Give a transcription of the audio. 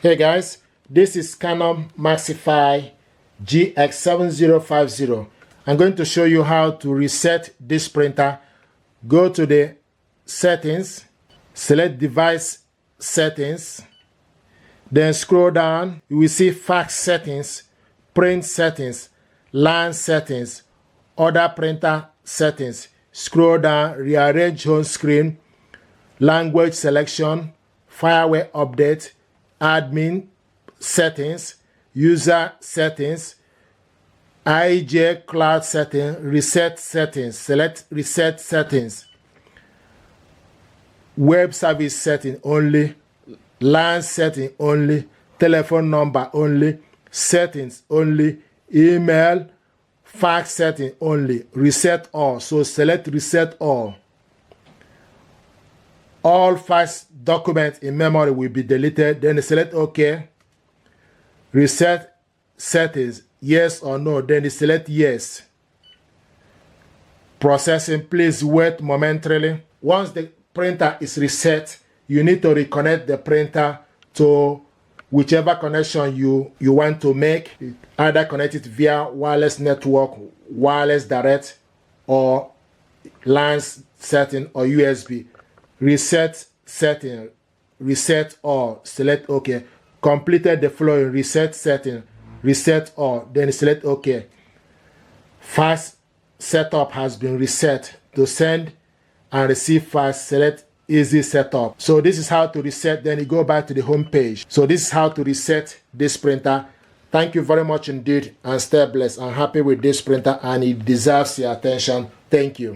Hey guys, this is Canon Maxify GX7050. I'm going to show you how to reset this printer. Go to the settings, select device settings, then scroll down. You will see fax settings, print settings, LAN settings, other printer settings. Scroll down, rearrange home screen, language selection, firmware update, admin settings, user settings, IJ cloud setting, reset settings, select reset settings, web service setting only, LAN setting only, telephone number only, settings only, email, fax setting only, reset all. So select reset all. All fax documents in memory will be deleted. Then select OK. Reset settings, yes or no. Then select yes. Processing, please wait momentarily. Once the printer is reset, you need to reconnect the printer to whichever connection you want to make. Either connect it via wireless network, wireless direct, or LAN setting or USB. Reset setting, reset all, select OK. Completed the following: reset setting, reset all, then select OK. Fax setup has been reset. To send and receive fax, select easy setup. So this is how to reset. Then you go back to the home page. So this is how to reset this printer. Thank you very much indeed, and stay blessed. I'm happy with this printer and it deserves your attention. Thank you.